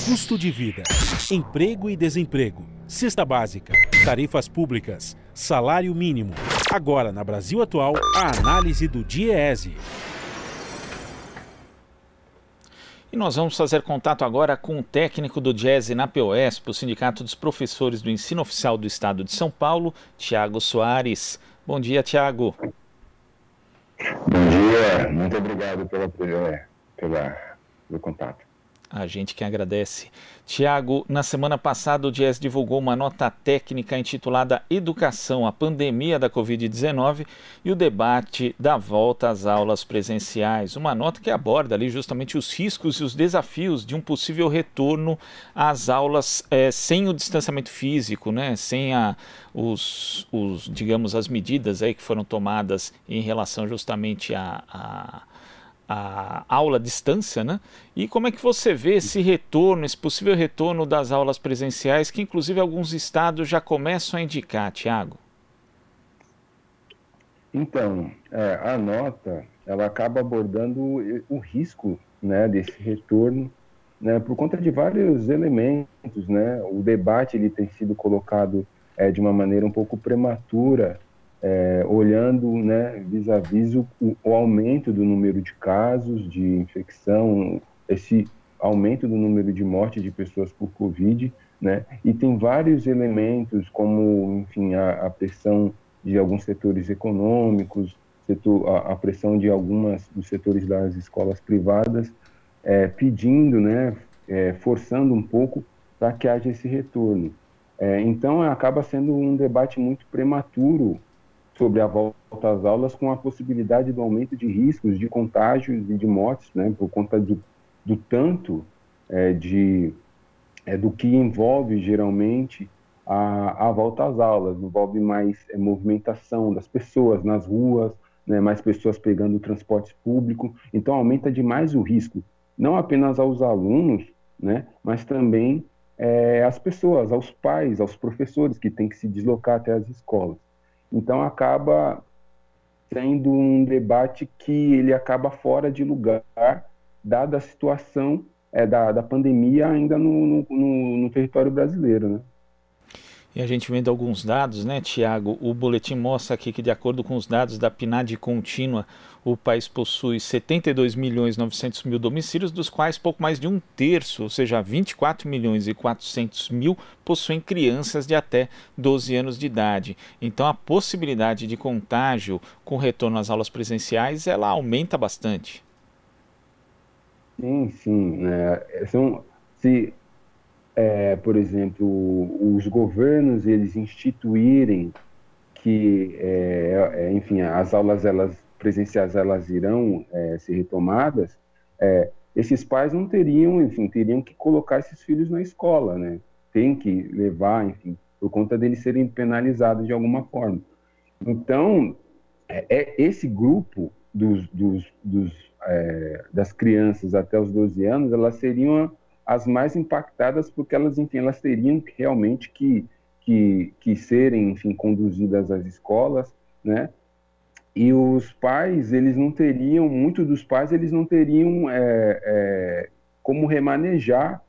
Custo de vida, emprego e desemprego, cesta básica, tarifas públicas, salário mínimo. Agora, na Brasil Atual, a análise do DIEESE. E nós vamos fazer contato agora com o técnico do DIEESE na POESP, o Sindicato dos Professores do Ensino Oficial do Estado de São Paulo, Tiago Soares. Bom dia, Tiago. Bom dia, muito obrigado pelo contato. A gente que agradece. Tiago, na semana passada o DIEESE divulgou uma nota técnica intitulada Educação, a pandemia da Covid-19 e o debate da volta às aulas presenciais. Uma nota que aborda ali justamente os riscos e os desafios de um possível retorno às aulas sem o distanciamento físico, né? Sem digamos, as medidas aí que foram tomadas em relação justamente a aula à distância, né? E como é que você vê esse retorno, esse possível retorno das aulas presenciais, que inclusive alguns estados já começam a indicar, Tiago? Então, a nota, ela acaba abordando o risco, né, desse retorno, né, por conta de vários elementos, né? O debate ele tem sido colocado de uma maneira um pouco prematura, olhando, né, vis-a-vis o aumento do número de casos de infecção, esse aumento do número de mortes de pessoas por Covid, né, e tem vários elementos como, enfim, a pressão de alguns setores econômicos, a pressão de dos setores das escolas privadas, pedindo, né, forçando um pouco para que haja esse retorno. Então, acaba sendo um debate muito prematuro sobre a volta às aulas, com a possibilidade do aumento de riscos, de contágios e de mortes, né, por conta do tanto do que envolve geralmente a volta às aulas. Envolve mais movimentação das pessoas nas ruas, né, mais pessoas pegando o transporte público, então aumenta demais o risco, não apenas aos alunos, né, mas também às pessoas, aos pais, aos professores que têm que se deslocar até as escolas. Então, acaba sendo um debate que ele acaba fora de lugar, dada a situação da pandemia ainda no território brasileiro, né? E a gente vendo alguns dados, né, Tiago? O boletim mostra aqui que, de acordo com os dados da PNAD contínua, o país possui 72.900.000 domicílios, dos quais pouco mais de um terço, ou seja, 24.400.000, possuem crianças de até 12 anos de idade. Então, a possibilidade de contágio com retorno às aulas presenciais, ela aumenta bastante. Sim, né? Por exemplo, os governos eles instituírem que, enfim, as aulas presenciais elas irão ser retomadas, esses pais não teriam, enfim, teriam que colocar esses filhos na escola, né? Tem que levar, enfim, por conta deles serem penalizados de alguma forma. Então, esse grupo das crianças até os 12 anos, elas seriam as mais impactadas, porque elas, enfim, elas teriam realmente que serem, enfim, conduzidas às escolas, né? E os pais, eles não teriam, muitos dos pais, eles não teriam como remanejar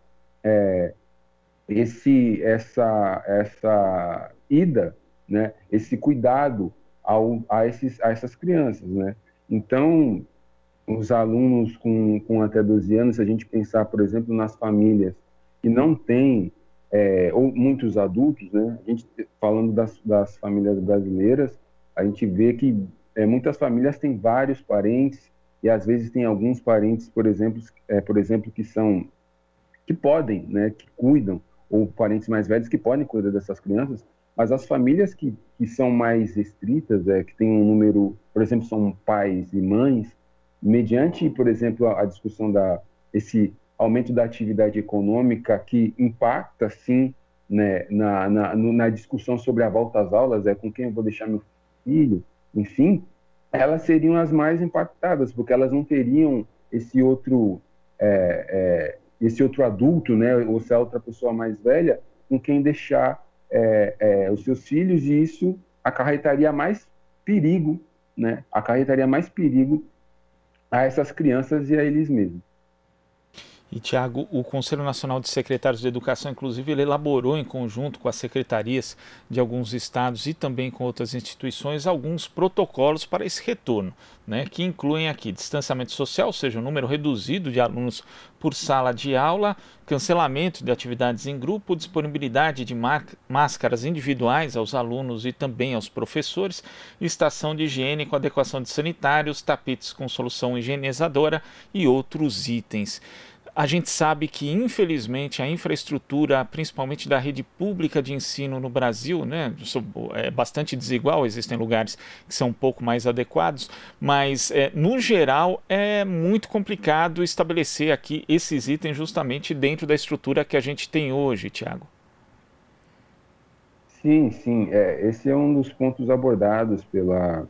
essa ida, né? Esse cuidado a essas crianças, né? Então, os alunos com até 12 anos, se a gente pensar, por exemplo, nas famílias que não têm, ou muitos adultos, né? A gente, falando das famílias brasileiras, a gente vê que muitas famílias têm vários parentes, e às vezes tem alguns parentes, por exemplo, que podem, né? Que cuidam, ou parentes mais velhos que podem cuidar dessas crianças, mas as famílias que são mais restritas, que tem um número, por exemplo, são pais e mães, mediante, por exemplo, a discussão esse aumento da atividade econômica que impacta, sim, né, na discussão sobre a volta às aulas, com quem eu vou deixar meu filho, enfim, elas seriam as mais impactadas, porque elas não teriam esse outro adulto, né, ou se a outra pessoa mais velha, com quem deixar os seus filhos, e isso acarretaria mais perigo, né, a essas crianças e a eles mesmos. E, Tiago, o Conselho Nacional de Secretários de Educação, inclusive, ele elaborou em conjunto com as secretarias de alguns estados e também com outras instituições alguns protocolos para esse retorno, né, que incluem aqui distanciamento social, ou seja, um número reduzido de alunos por sala de aula, cancelamento de atividades em grupo, disponibilidade de máscaras individuais aos alunos e também aos professores, estação de higiene com adequação de sanitários, tapetes com solução higienizadora e outros itens. A gente sabe que, infelizmente, a infraestrutura, principalmente da rede pública de ensino no Brasil, né, é bastante desigual, existem lugares que são um pouco mais adequados, mas, no geral, é muito complicado estabelecer aqui esses itens justamente dentro da estrutura que a gente tem hoje, Tiago. Sim, sim. Esse é um dos pontos abordados pela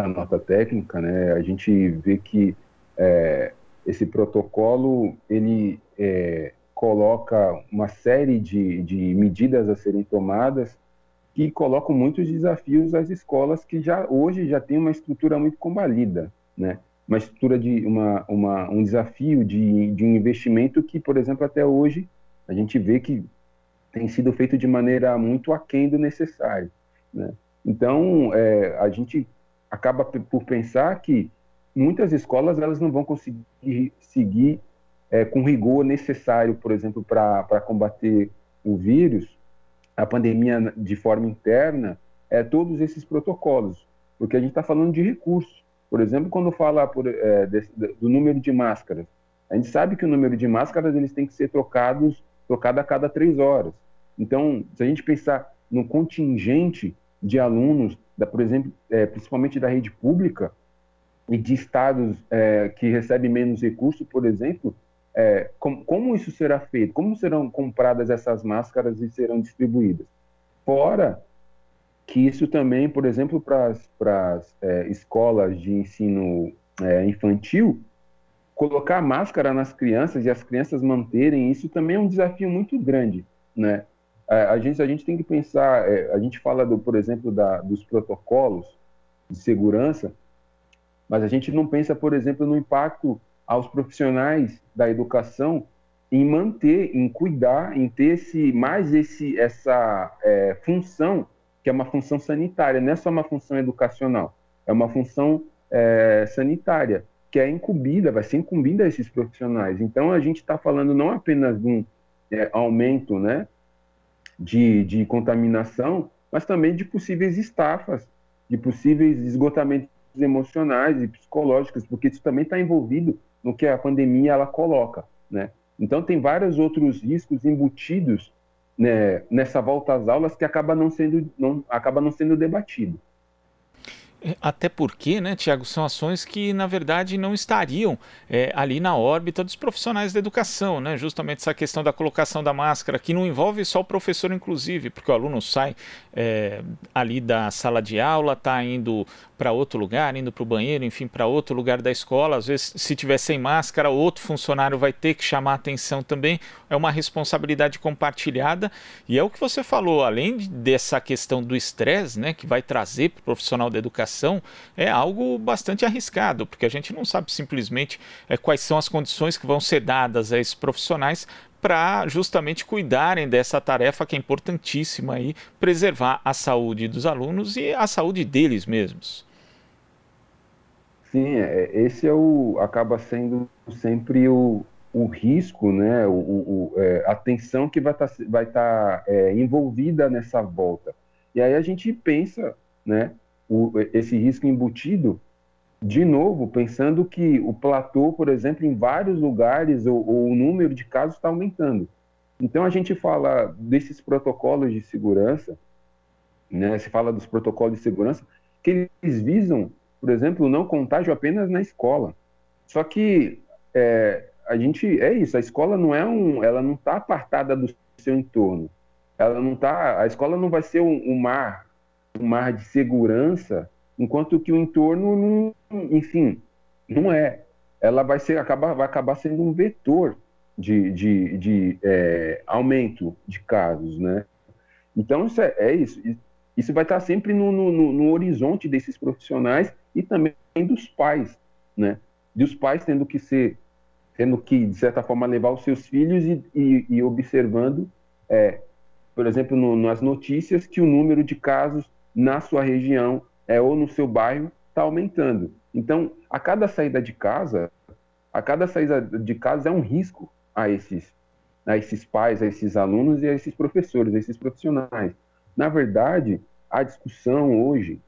nota técnica, né? A gente vê que esse protocolo, ele coloca uma série de medidas a serem tomadas que colocam muitos desafios às escolas que hoje já têm uma estrutura muito combalida, né? Uma estrutura um desafio de um investimento que, por exemplo, até hoje a gente vê que tem sido feito de maneira muito aquém do necessário, né? Então, a gente acaba por pensar que muitas escolas elas não vão conseguir seguir com rigor necessário, por exemplo, para combater o vírus, a pandemia de forma interna, todos esses protocolos, porque a gente está falando de recursos. Por exemplo, quando fala do número de máscaras, a gente sabe que o número de máscaras eles têm que ser trocado a cada 3 horas. Então, se a gente pensar no contingente de alunos, por exemplo, principalmente da rede pública, e de estados que recebem menos recursos, por exemplo, como isso será feito? Como serão compradas essas máscaras e serão distribuídas? Fora que isso também, por exemplo, para as escolas de ensino infantil, colocar máscara nas crianças e as crianças manterem isso também é um desafio muito grande, né? A gente tem que pensar, a gente fala, por exemplo, dos protocolos de segurança, mas a gente não pensa, por exemplo, no impacto aos profissionais da educação em manter, em cuidar, em ter essa função, que é uma função sanitária, não é só uma função educacional, é uma função sanitária, que vai ser incumbida a esses profissionais. Então, a gente está falando não apenas de um aumento, né, de contaminação, mas também de possíveis estafas, de possíveis esgotamentos emocionais e psicológicos, porque isso também está envolvido no que a pandemia ela coloca, né? Então tem vários outros riscos embutidos, né, nessa volta às aulas que acaba não sendo debatido. Até porque, né, Tiago, são ações que, na verdade, não estariam ali na órbita dos profissionais da educação, né? Justamente essa questão da colocação da máscara, que não envolve só o professor, inclusive, porque o aluno sai ali da sala de aula, está indo para outro lugar, indo para o banheiro, enfim, para outro lugar da escola. Às vezes, se tiver sem máscara, outro funcionário vai ter que chamar a atenção também. É uma responsabilidade compartilhada. E é o que você falou, além dessa questão do estresse, né, que vai trazer para o profissional da educação, é algo bastante arriscado, porque a gente não sabe simplesmente quais são as condições que vão ser dadas a esses profissionais para justamente cuidarem dessa tarefa que é importantíssima aí, preservar a saúde dos alunos e a saúde deles mesmos. Sim, esse acaba sendo sempre o risco, né? A tensão que vai estar envolvida nessa volta. E aí a gente pensa, né, esse risco embutido, de novo, pensando que o platô, por exemplo, em vários lugares, o número de casos está aumentando. Então a gente fala desses protocolos de segurança, né? Se fala dos protocolos de segurança, que eles visam, por exemplo, o não contágio apenas na escola. Só que a escola ela não está apartada do seu entorno. A escola não vai ser um mar de segurança, enquanto que o entorno, enfim, não é. Ela vai acabar sendo um vetor de aumento de casos, né? Então, isso. Isso vai estar sempre no horizonte desses profissionais e também dos pais, né? Dos pais tendo que ser tendo que, de certa forma, levar os seus filhos e observando, por exemplo, nas notícias, que o número de casos na sua região ou no seu bairro está aumentando. Então, a cada saída de casa é um risco a esses pais, a esses alunos e a esses professores, a esses profissionais. Na verdade, a discussão hoje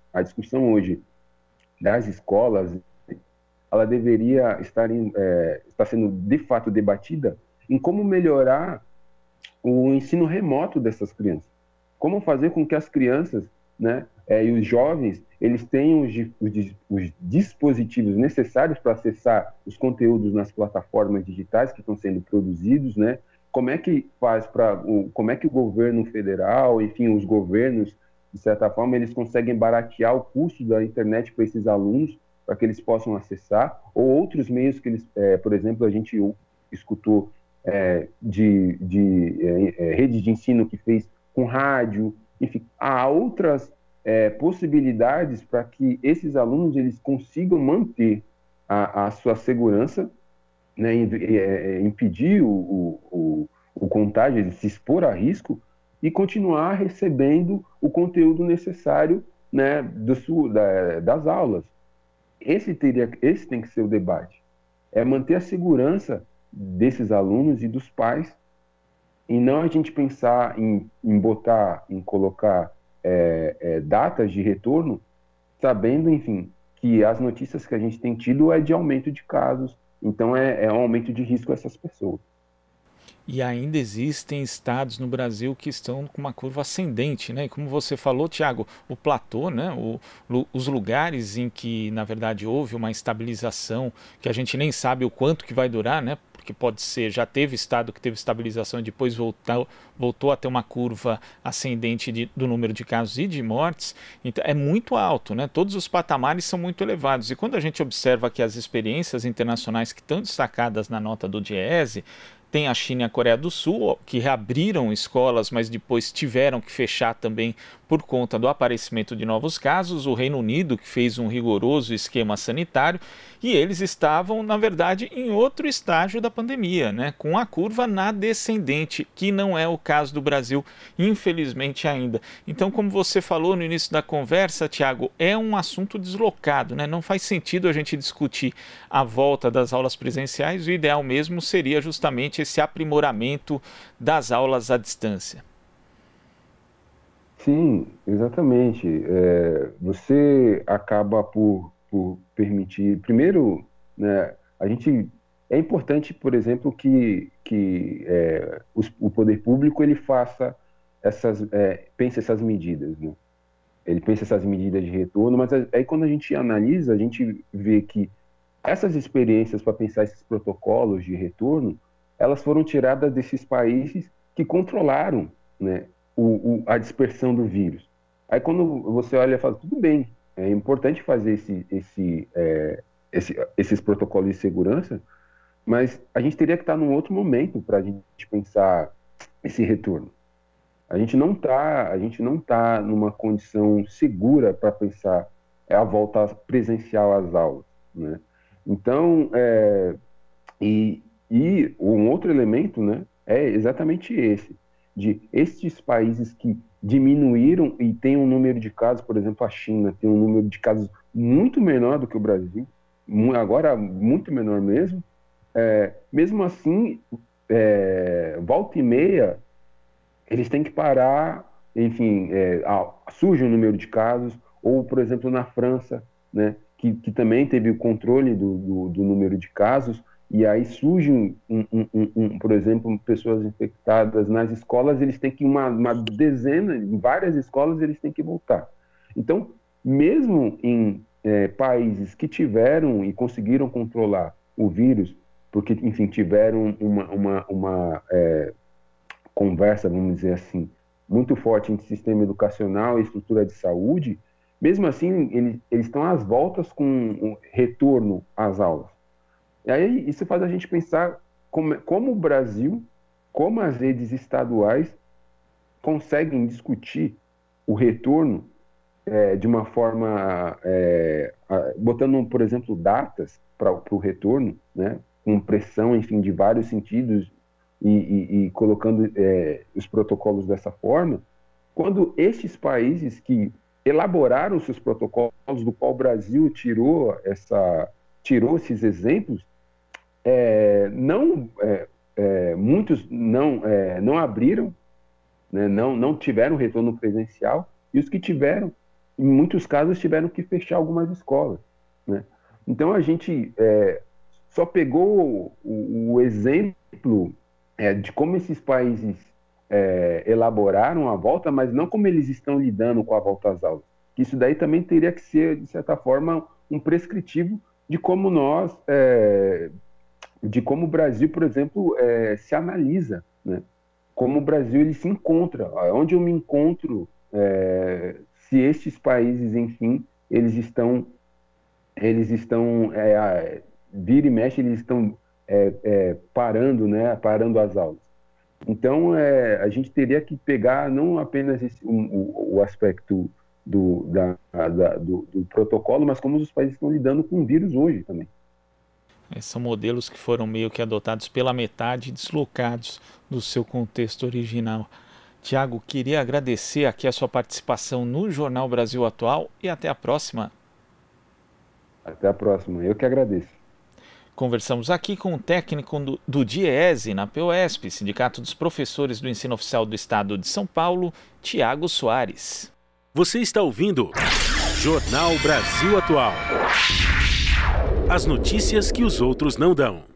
das escolas, ela deveria estar sendo de fato debatida em como melhorar o ensino remoto dessas crianças. Como fazer com que as crianças, né, e os jovens, eles tenham os dispositivos necessários para acessar os conteúdos nas plataformas digitais que estão sendo produzidos, né? Como é que o governo federal, enfim, os governos, de certa forma, eles conseguem baratear o custo da internet para esses alunos, para que eles possam acessar, ou outros meios que eles, por exemplo, a gente escutou de rede de ensino que fez com rádio, enfim, há outras possibilidades para que esses alunos eles consigam manter a sua segurança, né, impedir o contágio, de se expor a risco e continuar recebendo o conteúdo necessário, né, das aulas. Esse tem que ser o debate, manter a segurança desses alunos e dos pais, e não a gente pensar em colocar datas de retorno, sabendo, enfim, que as notícias que a gente tem tido é de aumento de casos, então é um aumento de risco a essas pessoas. E ainda existem estados no Brasil que estão com uma curva ascendente, né? E como você falou, Tiago, o platô, né? Os lugares em que, na verdade, houve uma estabilização, que a gente nem sabe o quanto que vai durar, né? Porque pode ser, já teve estado que teve estabilização e depois voltou a ter uma curva ascendente do número de casos e de mortes. Então, é muito alto, né? Todos os patamares são muito elevados. E quando a gente observa que as experiências internacionais que estão destacadas na nota do DIEESE, tem a China e a Coreia do Sul, que reabriram escolas, mas depois tiveram que fechar também por conta do aparecimento de novos casos. O Reino Unido, que fez um rigoroso esquema sanitário, e eles estavam, na verdade, em outro estágio da pandemia, né? Com a curva na descendente, que não é o caso do Brasil, infelizmente ainda. Então, como você falou no início da conversa, Tiago, é um assunto deslocado, né? Não faz sentido a gente discutir a volta das aulas presenciais, o ideal mesmo seria justamente esse aprimoramento das aulas à distância. Sim, exatamente. Você acaba por permitir, primeiro, né, é importante, por exemplo, que o poder público ele faça pense essas medidas, né? Ele pensa essas medidas de retorno, mas aí quando a gente analisa, a gente vê que essas experiências para pensar esses protocolos de retorno, elas foram tiradas desses países que controlaram, né, a dispersão do vírus. Aí quando você olha e fala, tudo bem, é importante fazer esses protocolos de segurança, mas a gente teria que estar num outro momento para a gente pensar esse retorno. A gente não tá numa condição segura para pensar a volta presencial às aulas, né? Então, e um outro elemento, né, é exatamente esse, de estes países que diminuíram e tem um número de casos, por exemplo, a China tem um número de casos muito menor do que o Brasil, agora muito menor mesmo, mesmo assim, volta e meia, eles têm que parar, enfim, surge um número de casos, ou, por exemplo, na França, né, que também teve o controle do número de casos, e aí surge, por exemplo, pessoas infectadas nas escolas, eles têm que uma dezena, em várias escolas, eles têm que voltar. Então, mesmo em países que tiveram e conseguiram controlar o vírus, porque, enfim, tiveram uma conversa, vamos dizer assim, muito forte entre sistema educacional e estrutura de saúde, mesmo assim, eles estão às voltas com um retorno às aulas. E aí isso faz a gente pensar como o Brasil, como as redes estaduais conseguem discutir o retorno de uma forma, botando, por exemplo, datas para o retorno, né? com pressão, enfim, de vários sentidos e colocando os protocolos dessa forma, quando estes países que elaboraram seus protocolos, do qual o Brasil tirou esses exemplos, muitos não abriram, né, não tiveram retorno presencial, e os que tiveram, em muitos casos, tiveram que fechar algumas escolas, né? Então a gente só pegou o exemplo de como esses países elaboraram a volta, mas não como eles estão lidando com a volta às aulas. Isso daí também teria que ser, de certa forma, um prescritivo de como de como o Brasil, por exemplo, se analisa, né? Como o Brasil ele se encontra, onde eu me encontro, se estes países, enfim, eles estão vira e mexe, eles estão parando, né? Parando as aulas. Então, a gente teria que pegar não apenas o aspecto do protocolo, mas como os países estão lidando com o vírus hoje também. São modelos que foram meio que adotados pela metade, deslocados do seu contexto original. Tiago, queria agradecer aqui a sua participação no Jornal Brasil Atual e até a próxima. Até a próxima, eu que agradeço. Conversamos aqui com o técnico do DIEESE na POESP, Sindicato dos Professores do Ensino Oficial do Estado de São Paulo, Tiago Soares. Você está ouvindo Jornal Brasil Atual. As notícias que os outros não dão.